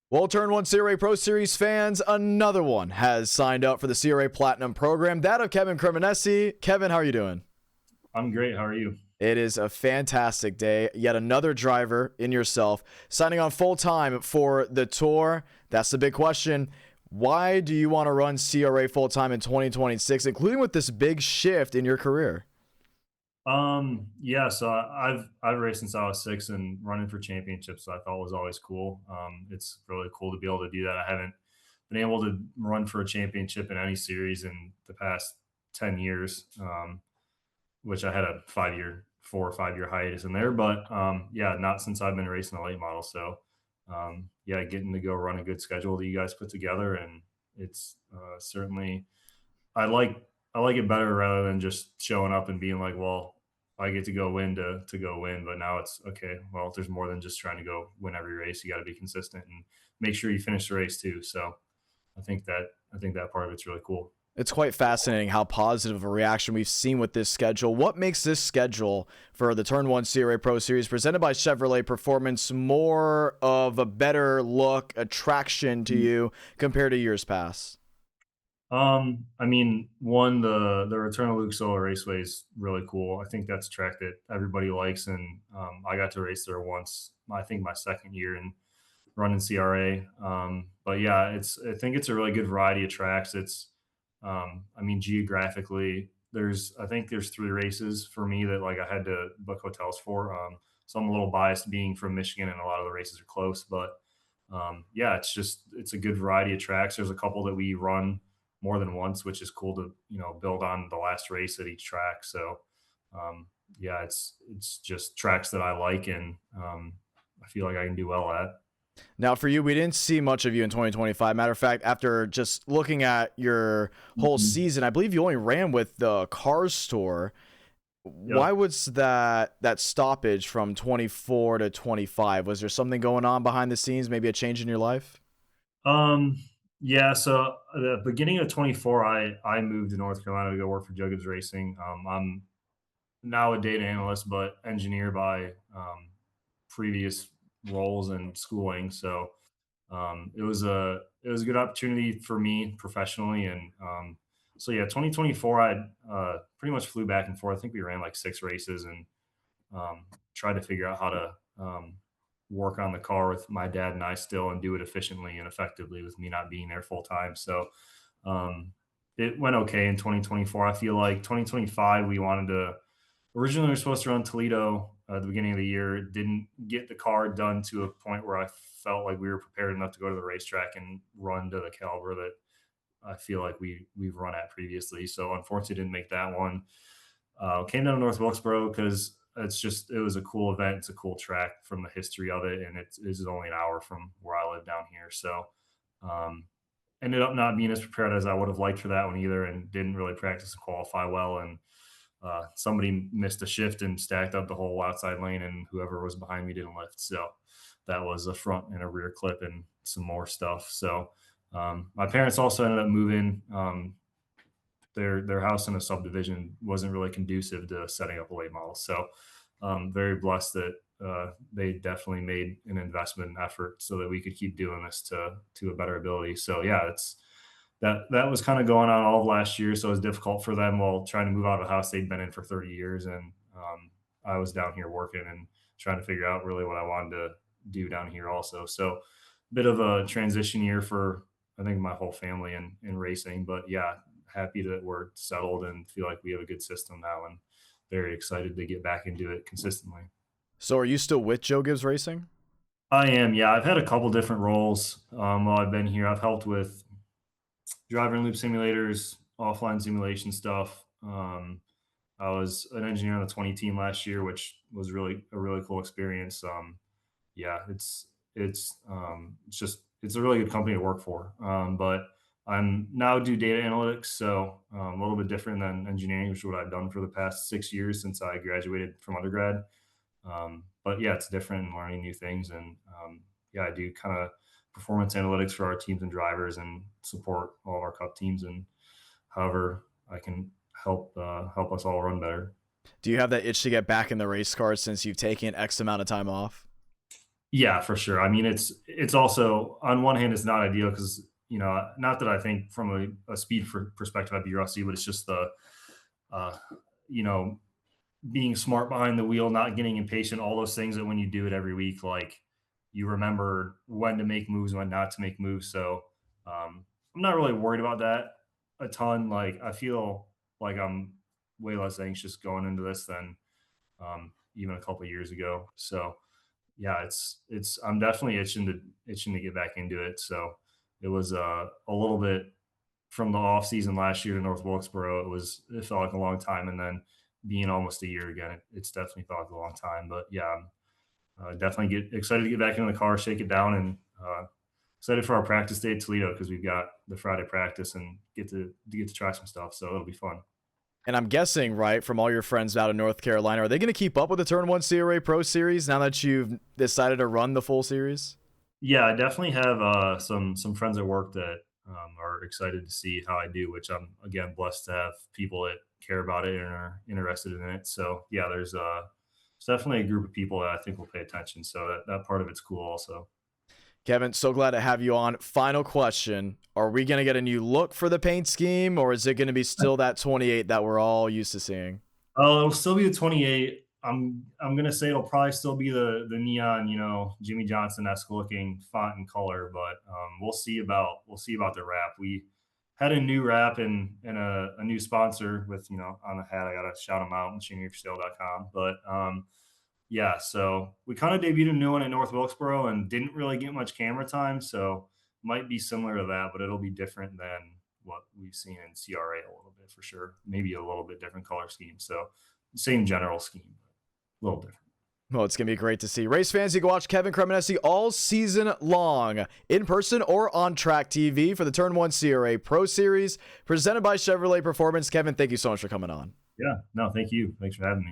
Well, Turn 1 CRA Pro Series fans, another one has signed up for the CRA Platinum program, that of Kevin Cremonesi. Kevin, how are you doing? I'm great. How are you? It is a fantastic day. Yet another driver in yourself signing on full time for the tour. That's the big question. Why do you want to run CRA full time in 2026, including with this big shift in your career? Yeah, so I've raced since I was six and running for championships I thought was always cool. It's really cool to be able to do that. I haven't been able to run for a championship in any series in the past 10 years, which I had a 5 year, 4 or 5 year hiatus in there. But yeah, not since I've been racing a late model. So yeah, getting to go run a good schedule that you guys put together, and it's certainly I like I like it better rather than just showing up and being like, well, I get to go win to go win. But now it's okay. Well, there's more than just trying to go win every race. You got to be consistent and make sure you finish the race too. So I think that part of it's really cool. It's quite fascinating how positive a reaction we've seen with this schedule. What makes this schedule for the Turn 1 CRA Pro Series presented by Chevrolet Performance more of a better look, attraction to you compared to years past? I mean, one, the Return of Luke Solo Raceway is really cool. I think that's a track that everybody likes, and I got to race there once. I think my second year in running CRA. But yeah, it's I think it's a really good variety of tracks. It's I mean, geographically, I think there's three races for me that like I had to book hotels for. So I'm a little biased being from Michigan, and a lot of the races are close. But yeah, it's a good variety of tracks. There's a couple that we run more than once, which is cool to build on the last race at each track. So yeah, it's just tracks that I like, and I feel like I can do well at. Now, for you, we didn't see much of you in 2025. Matter of fact, after just looking at your whole Mhm. season, I believe you only ran with the Cars Store. Why Yep. was that stoppage from 24 to 25? Was there something going on behind the scenes? Maybe a change in your life? Um, yeah, so the beginning of 24, I moved to North Carolina to go work for Joe Gibbs Racing. I'm now a data analyst, but engineer by previous roles and schooling. So it was a good opportunity for me professionally, and so yeah, 2024, I pretty much flew back and forth. I think we ran like six races, and tried to figure out how to work on the car with my dad and I still, and do it efficiently and effectively with me not being there full time. So um, it went okay in 2024. I feel like 2025 we wanted to originally we were supposed to run Toledo at the beginning of the year. Didn't get the car done to a point where I felt like we were prepared enough to go to the racetrack and run to the caliber that I feel like we've run at previously. So unfortunately, didn't make that one. Came down to North Wilkesboro because it was a cool event. It's a cool track from the history of it, and it's only an hour from where I live down here. So um, ended up not being as prepared as I would have liked for that one either, and didn't really practice and qualify well. And somebody missed a shift and stacked up the whole outside lane, and whoever was behind me didn't lift. So that was a front and a rear clip and some more stuff. So my parents also ended up moving. Their house in a subdivision wasn't really conducive to setting up a late model. So very blessed that they definitely made an investment and effort so that we could keep doing this to a better ability. So yeah, it's that was kind of going on all of last year. So it was difficult for them while trying to move out of a house they'd been in for 30 years. And I was down here working and trying to figure out really what I wanted to do down here also. So bit of a transition year for I think my whole family in racing. But yeah, happy that we're settled and feel like we have a good system now, and very excited to get back into it consistently. So, are you still with Joe Gibbs Racing? I am, yeah. I've had a couple different roles while I've been here. I've helped with driver and loop simulators, offline simulation stuff. I was an engineer on the 20 team last year, which was really a really cool experience. Yeah, it's just it's a really good company to work for. But I'm now do data analytics, so a little bit different than engineering, which is what I've done for the past 6 years since I graduated from undergrad. But yeah, it's different and learning new things, and yeah, I do kind of performance analytics for our teams and drivers, and support all of our cup teams, and however I can help us all run better. Do you have that itch to get back in the race car since you've taken X amount of time off? Yeah, for sure. I mean, it's also on one hand, it's not ideal because not that I think from a speed perspective I'd be rusty, but it's just the uh, you know being smart behind the wheel, not getting impatient, all those things that when you do it every week, like you remember when to make moves, when not to make moves. So I'm not really worried about that a ton. Like I feel like I'm way less anxious going into this than even a couple of years ago. So yeah, it's I'm definitely itching to get back into it. So it was a little bit from the off season last year to North Wilkesboro. It felt like a long time, and then being almost a year again, it's definitely felt like a long time. But yeah, I'm definitely get excited to get back into the car, shake it down, and excited for our practice day at Toledo because we've got the Friday practice and get to try some stuff. So it'll be fun. And I'm guessing, right, from all your friends out in North Carolina, are they going to keep up with the Turn 1 CRA Pro Series now that you've decided to run the full series? Yeah, I definitely have some friends at work that are excited to see how I do, which I'm again blessed to have people that care about it and are interested in it. So yeah, there's definitely a group of people that I think will pay attention. So that part of it's cool also. Kevin, so glad to have you on. Final question. Are we going to get a new look for the paint scheme, or is it going to be still that 28 that we're all used to seeing? Oh, it'll still be the 28. I'm gonna say it'll probably still be the neon, Jimmy Johnson esque looking font and color, but we'll see about the wrap. We had a new wrap and a new sponsor with on the hat. I gotta shout them out, machineryforsale.com. But yeah, so we kind of debuted a new one at North Wilkesboro and didn't really get much camera time, so might be similar to that, but it'll be different than what we've seen in CRA a little bit for sure. Maybe a little bit different color scheme. So same general scheme, but a little different. Well, it's going to be great to see. Race fans, you can watch Kevin Cremonesi all season long, in person or on Track TV for the Turn 1 CRA Pro Series, presented by Chevrolet Performance. Kevin, thank you so much for coming on. Yeah, no, thank you. Thanks for having me.